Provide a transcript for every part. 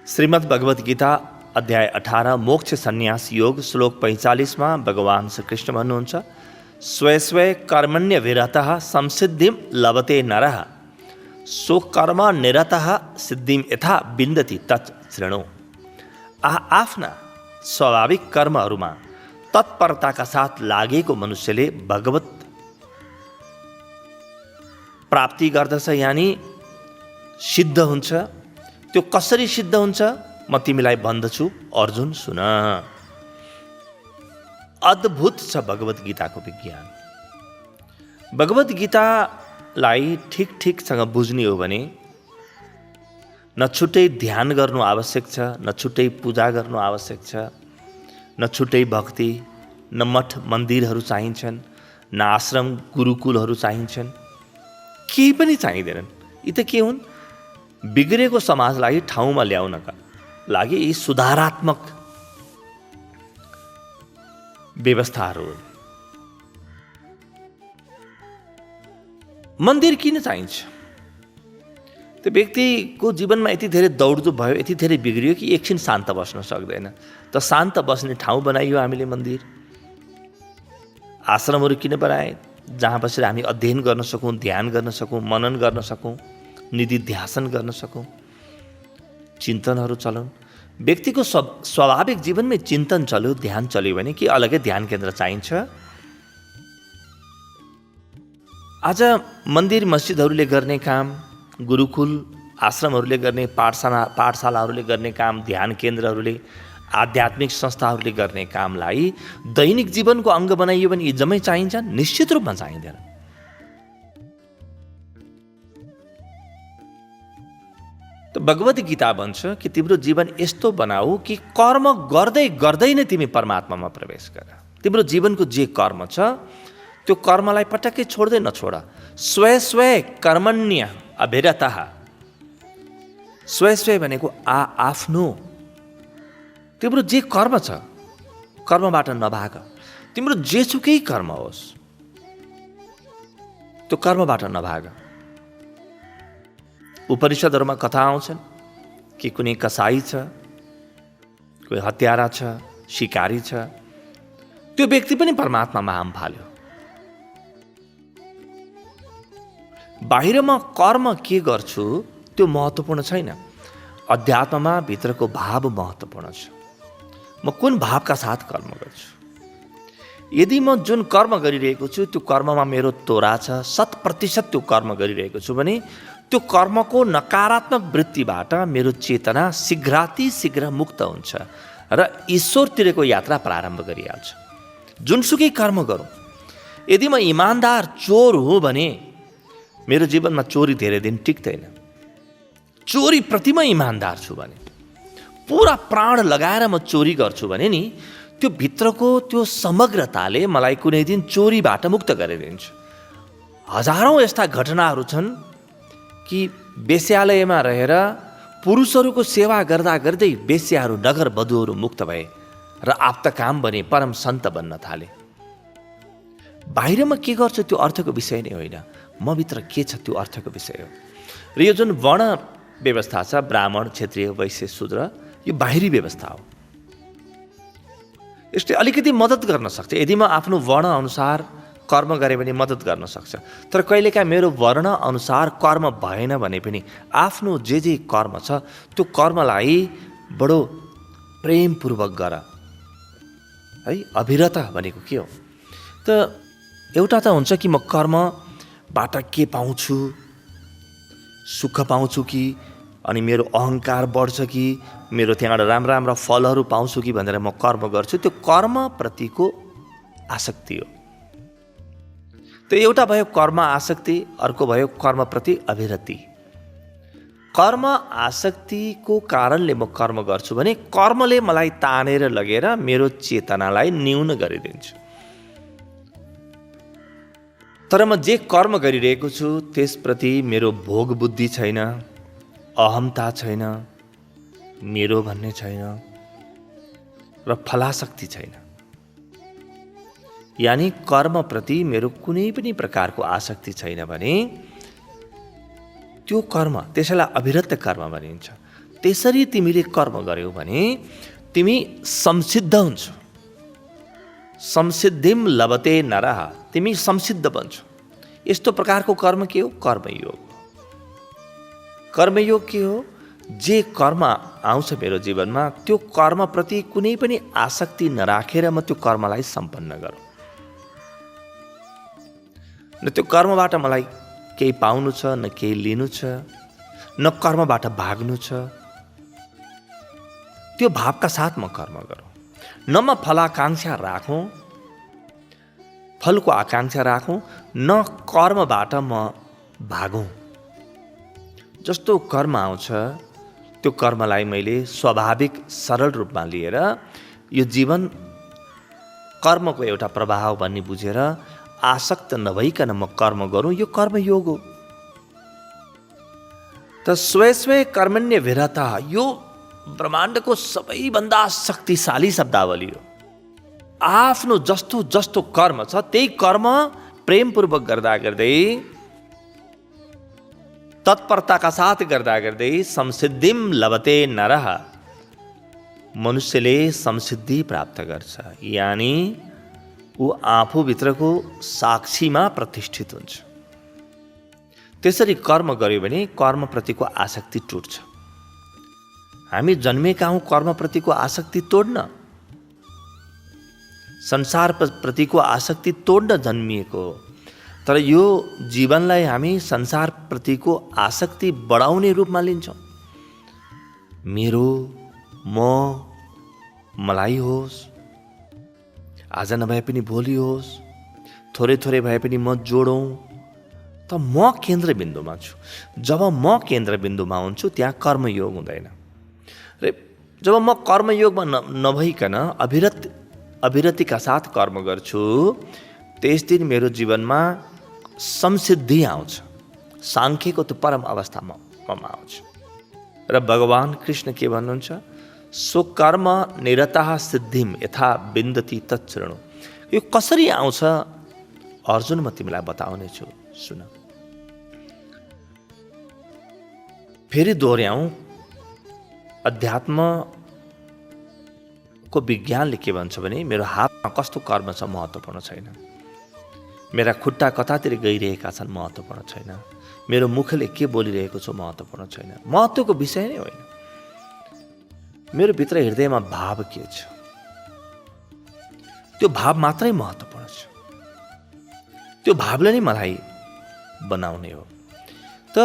श्रीमद् भगवत गीता अध्याय 18 मोक्ष सन्यास योग श्लोक 45 भगवान श्री कृष्ण भन्नुहुन्छ, स्वे स्वे कर्मण्य विरतः संसिद्धिम लभते नरः सो कर्म निरतः सिद्धिम यथा विन्दति तत् शृणु। आफ्ना स्वाभाविक कर्महरूमा तत्परताका साथ लागेको मनुष्यले भगवत प्राप्ति गर्दछ, यानी सिद्ध हुन्छ। त्यो कसरी सिद्ध हुन्छ म तिमीलाई भन्दछु, अर्जुन सुन। अद्भुत छ भगवत गीताको विज्ञान। भगवत गीतालाई ठिकसँग बुझ्ने हो भने न छुट्टै ध्यान गर्नु आवश्यक छ, न छुट्टै पूजा गर्नु आवश्यक छ, न छुट्टै भक्ति, न मठ मन्दिरहरू चाहिन्छन्, न आश्रम गुरुकुलहरू चाहिन्छन्, केही पनि चाहिँदैनन्। यी त के हुन्? बिग्रेको समाजलाई ठाउँमा ल्याउनका लागि यी सुधारात्मक व्यवस्थाहरू हुन्। मन्दिर किन चाहिन्छ? त्यो व्यक्तिको जीवनमा यति धेरै दौडधुप भयो, यति धेरै बिग्रियो कि एकछिन शान्त बस्न सक्दैन। त शान्त बस्ने ठाउँ बनाइयो हामीले मन्दिर। आश्रमहरू किन बनाए? जहाँ बसेर हामी अध्ययन गर्न सकौँ, ध्यान गर्न सकौँ, मनन गर्न सकौँ, निधिध्यासन गर्न सकौँ, चिन्तनहरू चलाउन्। व्यक्तिको स्वाभाविक जीवनमै चिन्तन चल्यो, ध्यान चल्यो भने के अलगै ध्यान केन्द्र चाहिन्छ? आज मन्दिर मस्जिदहरूले गर्ने काम, गुरुकुल आश्रमहरूले गर्ने, पाठशालाहरूले गर्ने काम, ध्यान केन्द्रहरूले, आध्यात्मिक संस्थाहरूले गर्ने कामलाई दैनिक जीवनको अङ्ग बनाइयो भने यी जम्मै चाहिन्छन्? निश्चित रूपमा चाहिँदैन। तो भगवत गीता भन्छ कि तिम्रो जीवन यस्तो बनाऊ कि कर्म गर्दै गर्दै नै तिमी परमात्मामा प्रवेश गर। तिम्रो जीवनको जे कर्म छ त्यो कर्मलाई पटक्कै छोड्दै नछोड। स्वे स्वे कर्मण्य अभिरतः। स्वे स्वे भनेको आफ्नो। तिम्रो जे कर्म छ कर्मबाट नभाग। तिम्रो जेसुकै कर्म होस् त्यो कर्मबाट नभाग। उपनिषदहरूमा कथा आउँछन् कि कुनै कसाई छ, कोही हत्यारा छ, शिकारी छ, त्यो व्यक्ति पनि परमात्मामा हाम फाल्यो। बाहिरमा कर्म के गर्छु त्यो महत्त्वपूर्ण छैन, अध्यात्ममा भित्रको भाव महत्त्वपूर्ण छ। म कुन भावका साथ कर्म गर्छु? यदि म जुन कर्म गरिरहेको छु त्यो कर्ममा मेरो तोरा छ, 100% त्यो कर्म गरिरहेको छु भने त्यो कर्मको नकारात्मक वृत्तिबाट मेरो चेतना शीघ्र मुक्त हुन्छ र ईश्वरतिरको यात्रा प्रारम्भ गरिहाल्छ। जुनसुकै कर्म गरौँ, यदि म इमान्दार चोर हुँ भने मेरो जीवनमा चोरी धेरै दिन टिक्दैन। चोरी प्रति म इमान्दार छु भने, पुरा प्राण लगाएर म चोरी गर्छु भने नि त्यो भित्रको त्यो समग्रताले मलाई कुनै दिन चोरीबाट मुक्त गरिदिन्छ। हजारौँ यस्ता घटनाहरू छन् कि वेश्यालयमा रहेर पुरुषहरूको सेवा गर्दा गर्दै वेश्याहरू नगर वधुहरू मुक्त भए र आप्तकाम बने, परम सन्त बन्न थाले। बाहिरमा के गर्छु त्यो अर्थको विषय नै होइन, म भित्र के छ त्यो अर्थको विषय हो। र यो जुन वर्ण व्यवस्था छ, ब्राह्मण, क्षत्रिय, वैश्य, शूद्र, यो बाहिरी व्यवस्था हो। यसले अलिकति मद्दत गर्न सक्छ। यदि म आफ्नो वर्ण अनुसार कर्म गरेँ भने मद्दत गर्न सक्छ। तर कहिलेकाहीँ मेरो वर्ण अनुसार कर्म भएन भने पनि आफ्नो जे कर्म छ त्यो कर्मलाई बडो प्रेमपूर्वक गर है। अभिरत भनेको के हो? त एउटा त हुन्छ कि म कर्मबाट के पाउँछु, सुख पाउँछु कि, अनि मेरो अहङ्कार बढ्छ कि, मेरो त्यहाँबाट राम्रा फलहरू पाउँछु कि भनेर म कर्म गर्छु। त्यो कर्मप्रतिको आसक्ति हो। त एउटा भयो कर्म आसक्ति, अर्को भयो कर्मप्रति अभिरति। कर्म आसक्तिको कारणले म कर्म गर्छु भने कर्मले मलाई तानेर लगेर मेरो चेतनालाई न्यून गरिदिन्छ। तर म जे कर्म गरिरहेको छु त्यसप्रति मेरो भोग बुद्धि छैन, अहमता छैन, मेरो भन्ने छैन र फलासक्ति छैन। यानी कर्मप्रति मेरो कुनै पनि प्रकारको आसक्ति छैन भने त्यो कर्म, त्यसैलाई अभिरत कर्म भनिन्छ। त्यसरी तिमीले कर्म गर्यौ भने तिमी संसिद्ध हुन्छौ। संसिद्धिम लभते नरः, तिमी संसिद्ध बन्छौ। यस्तो प्रकारको कर्म के हो? कर्मयोग। कर्मयोग के हो? जे कर्म आउँछ मेरो जीवनमा त्यो कर्मप्रति कुनै पनि आसक्ति नराखेर म त्यो कर्मलाई सम्पन्न गरौँ। न त्यो कर्मबाट मलाई केही पाउनु छ, न केही लिनु छ, न कर्मबाट भाग्नु छ। त्यो भावका साथ म कर्म गरौँ। न म फलाकांक्षा राखौँ, फलको आकांक्षा राखौँ, न कर्मबाट म भागौँ। जस्तो कर्म आउँछ त्यो कर्मलाई मैले स्वाभाविक सरल रूपमा लिएर यो जीवन कर्मको एउटा प्रभाव भन्ने बुझेर आसक्त नभइकन म कर्म गरौँ, यो कर्मयोग हो। त स्वे कर्मण्य विरता, यो ब्रह्माण्डको सबैभन्दा शक्तिशाली शब्दावली हो। आफ्नो जस्तो जस्तो कर्म छ त्यही कर्म प्रेमपूर्वक गर्दा गर्दै, तत्परताका साथ गर्दा गर्दै संसिद्धिम लभते नरः, मनुष्यले संसिद्धि प्राप्त गर्छ। यानी ऊ आफूभित्रको साक्षीमा प्रतिष्ठित हुन्छ। त्यसरी कर्म गर्यो भने कर्मप्रतिको आसक्ति टुट्छ। हामी जन्मेका हौँ कर्मप्रतिको आसक्ति तोड्न, संसारप्रतिको आसक्ति तोड्न जन्मिएको हो। तर यो जीवनलाई हामी संसारप्रतिको आसक्ति बढाउने रूपमा लिन्छौँ। मेरो, म, मलाई होस्, आज नभए पनि भोलि होस्, थोरै थोरै भए पनि म जोडौँ। त म केन्द्रबिन्दुमा छु। जब म केन्द्रबिन्दुमा हुन्छु त्यहाँ कर्मयोग हुँदैन। र जब म कर्मयोगमा नभइकन अविरतिका साथ कर्म गर्छु, त्यस दिन मेरो जीवनमा संसिद्धि आउँछ। साङ्ख्यको त्यो परम अवस्थामा आउँछ। र भगवान् कृष्ण के भन्नुहुन्छ? स्वकर्म निरतः सिद्धिम यथा विन्दति तच्छृणु। यो कसरी आउँछ अर्जुन, म तिमीलाई बताउने छु, सुन। फेरि दोहोऱ्याउँ, अध्यात्मको विज्ञानले के भन्छ भने मेरो हातमा कस्तो कर्म छ महत्त्वपूर्ण छैन, मेरा खुट्टा कतातिर गइरहेका छन् महत्त्वपूर्ण छैन, मेरो मुखले के बोलिरहेको छु महत्त्वपूर्ण छैन। महत्त्वको विषय नै होइन, मेरो भित्र हृदयमा भाव के छ त्यो भाव मात्रै महत्त्वपूर्ण छ। त्यो भावले नै मलाई बनाउने हो। त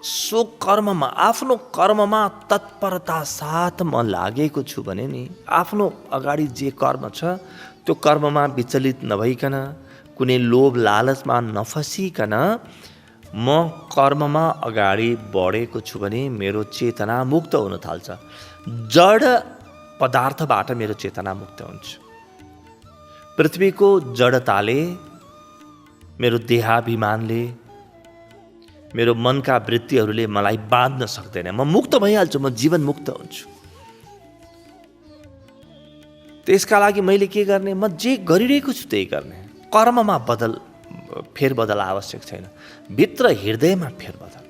सो कर्ममा, आफ्नो कर्ममा तत्परता साथ म लागेको छु भने नि आफ्नो अगाडि जे कर्म छ त्यो कर्ममा विचलित नभइकन, कुनै लोभ लालचमा नफसिकन म कर्ममा अगाडि बढेको छु भने मेरो चेतना मुक्त हुन थाल्छ। जड पदार्थबाट मेरो चेतना मुक्त हुन्छ। पृथ्वीको जडताले, मेरो देहाभिमानले, मेरो मनका वृत्तिहरूले मलाई बाँध्न सक्दैन। म मुक्त भइहाल्छु, म जीवन मुक्त हुन्छु। त्यसका लागि मैले के गर्ने? म जे गरिरहेको छु त्यही गर्ने। कर्ममा फेरबदल आवश्यक छैन, भित्र हृदयमा फेरबदल।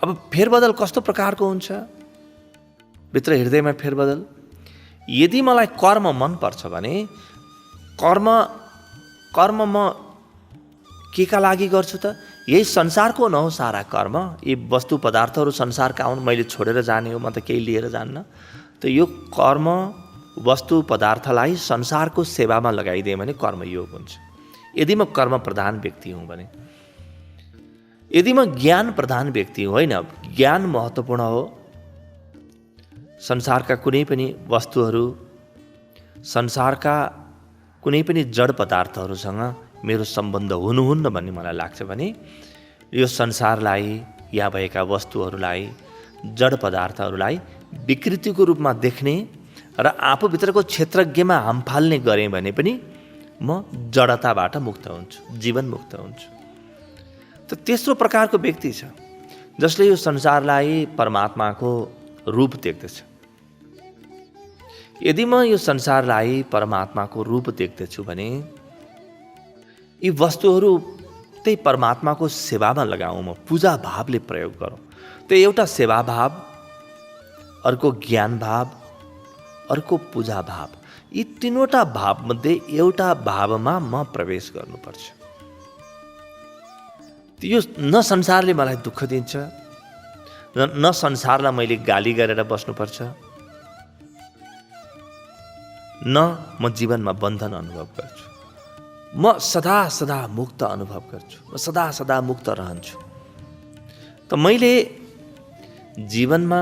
अब फेरबदल कस्तो प्रकारको हुन्छ? भित्र हृदयमा फेरबदल, यदि मलाई कर्म मनपर्छ भने कर्म म केका लागि गर्छु त? यही संसारको न हो सारा कर्म। यी वस्तु पदार्थहरू संसारका हुन्, मैले छोडेर जाने हो, म त केही लिएर जान्न। त यो कर्म वस्तु पदार्थलाई संसारको सेवामा लगाइदिएँ भने कर्मयोग हुन्छ। यदि म कर्म प्रधान व्यक्ति हुँ भने। यदि म ज्ञान प्रधान व्यक्ति हुँ, होइन, ज्ञान महत्त्वपूर्ण हो। संसारका कुनै पनि वस्तुहरू, संसारका कुनै पनि जड पदार्थहरूसँग मेरो सम्बन्ध हुनुहुन्न भन्ने मलाई लाग्छ भने यो संसारलाई या भएका वस्तुहरूलाई, जड पदार्थहरूलाई विकृतिको रूपमा देख्ने र आफूभित्रको क्षेत्रज्ञमा हाम फाल्ने गरेँ भने पनि म जडताबाट मुक्त हुन्छु, जीवन मुक्त हुन्छु। त तेस्रो प्रकारको व्यक्ति छ जसले यो संसारलाई परमात्माको रूप देख्दछ। यदि म यो संसारलाई परमात्माको रूप देख्दछु भने यी वस्तुहरू त्यही परमात्माको सेवामा लगाऊँ, म पूजा भावले प्रयोग गरौँ। त्यो एउटा सेवा भाव, अर्को ज्ञान भाव, अर्को पूजा भाव, यी तीनवटा भावमध्ये एउटा भावमा म प्रवेश गर्नुपर्छ। यो न संसारले मलाई दुःख दिन्छ, न संसारलाई मैले गाली गरेर बस्नुपर्छ, न म जीवनमा बन्धन अनुभव गर्छु। म सदा सदा मुक्त अनुभव गर्छु, म सदा सदा मुक्त रहन्छु। त मैले जीवनमा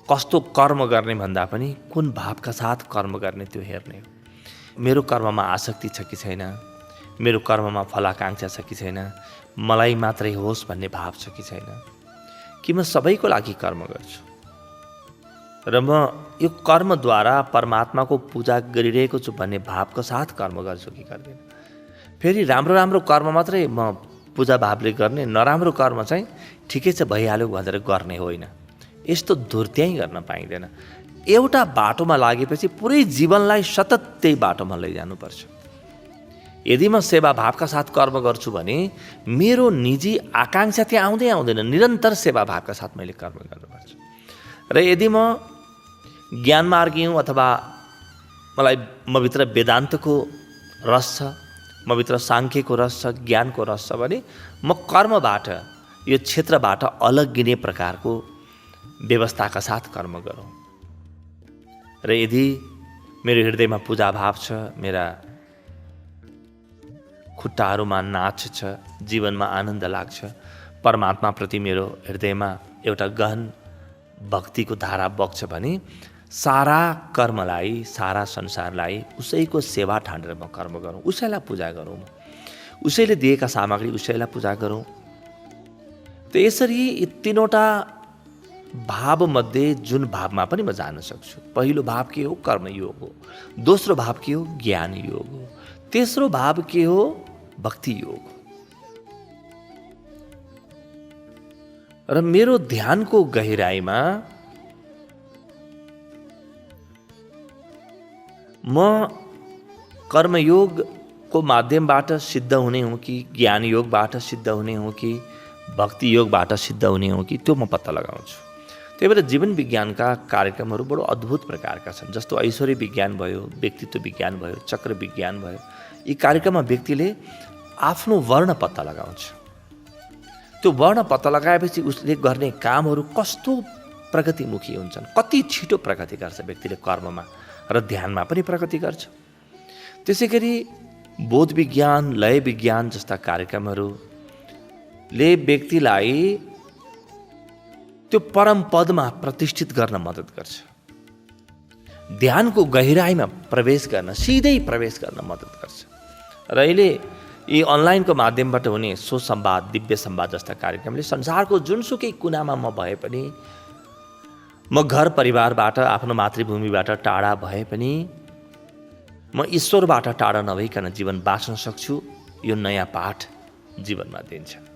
कस्तो कर्म गर्ने भन्दा पनि कुन भावका साथ कर्म गर्ने त्यो हेर्ने हो। मेरो कर्ममा आसक्ति छ कि छैन, मेरो कर्ममा फलाकांक्षा छ कि छैन, मलाई मात्रै होस् भन्ने भाव छ कि छैन, कि म सबैको लागि कर्म गर्छु र म यो कर्मद्वारा परमात्माको पूजा गरिरहेको छु भन्ने भावको साथ कर्म गर्छु कि गर्दैन। फेरि राम्रो राम्रो कर्म मात्रै म पूजा भावले गर्ने, नराम्रो कर्म चाहिँ ठिकै छ भइहाल्यो भनेर गर्ने होइन। यस्तो धुर्त्याइ गर्न पाइँदैन। एउटा बाटोमा लागेपछि पुरै जीवनलाई सतत त्यही बाटोमा लैजानुपर्छ। यदि म सेवा भावका साथ कर्म गर्छु भने मेरो निजी आकांक्षा त्यहाँ आउँदै आउँदैन, निरन्तर सेवा भावका साथ मैले कर्म गर्नुपर्छ। र यदि म ज्ञान मार्गी हूँ अथवा मभित्र वेदान्तको रस छ, मभित्र साङ्ख्यको रस छ, ज्ञानको रस छ भने म कर्मबाट, यो क्षेत्रबाट अलग गिने प्रकारको व्यवस्थाका साथ कर्म गरौँ। र यदि मेरो हृदयमा पूजा भाव छ, मेरा खुट्टाहरूमा नाच छ, जीवनमा आनन्द लाग्छ, परमात्माप्रति मेरो हृदयमा एउटा गहन भक्तिको धारा बग्छ भने सारा कर्मलाई, सारा संसारलाई उसैको सेवा ठानेर म कर्म गरौँ, उसैलाई पूजा गरौँ, उसैले दिएका सामग्री उसैलाई पूजा गरौँ। त यसरी यी तीनवटा भावमध्ये जुन भावमा पनि म जान सक्छु। पहिलो भाव के हो? कर्मयोग हो। दोस्रो भाव के हो? ज्ञान योग हो। तेस्रो भाव के हो? भक्ति योग हो। र मेरो ध्यानको गहिराईमा म कर्मयोगको माध्यमबाट सिद्ध हुने हुँ कि ज्ञान योगबाट सिद्ध हुने हुँ कि भक्ति योगबाट सिद्ध हुने हुँ कि त्यो म पत्ता लगाउँछु। त्यही भएर जीवन विज्ञानका कार्यक्रमहरू बडो अद्भुत प्रकारका छन्। जस्तो ऐश्वर्य विज्ञान भयो, व्यक्तित्व विज्ञान भयो, चक्र विज्ञान भयो। यी कार्यक्रममा व्यक्तिले आफ्नो वर्ण पत्ता लगाउँछ। त्यो वर्ण पत्ता लगाएपछि उसले गर्ने कामहरू कस्तो प्रगतिमुखी हुन्छन्, कति छिटो प्रगति गर्छ व्यक्तिले कर्ममा र ध्यानमा पनि प्रगति गर्छ। त्यसै गरी बोध विज्ञान, लय विज्ञान जस्ता कार्यक्रमहरूले व्यक्तिलाई त्यो परम पदमा प्रतिष्ठित गर्न मद्दत गर्छ। ध्यानको गहिराईमा प्रवेश गर्न, सिधै प्रवेश गर्न मद्दत गर्छ। र अहिले यी अनलाइनको माध्यमबाट हुने सुसंवाद, दिव्य संवाद जस्ता कार्यक्रमले संसारको जुनसुकै कुनामा म भए पनि, म घर परिवारबाट, आफ्नो मातृभूमिबाट टाढा भए पनि म ईश्वरबाट टाढा नभइकन जीवन बाँच्न सक्छु। यो नयाँ पाठ जीवनमा दिन्छ।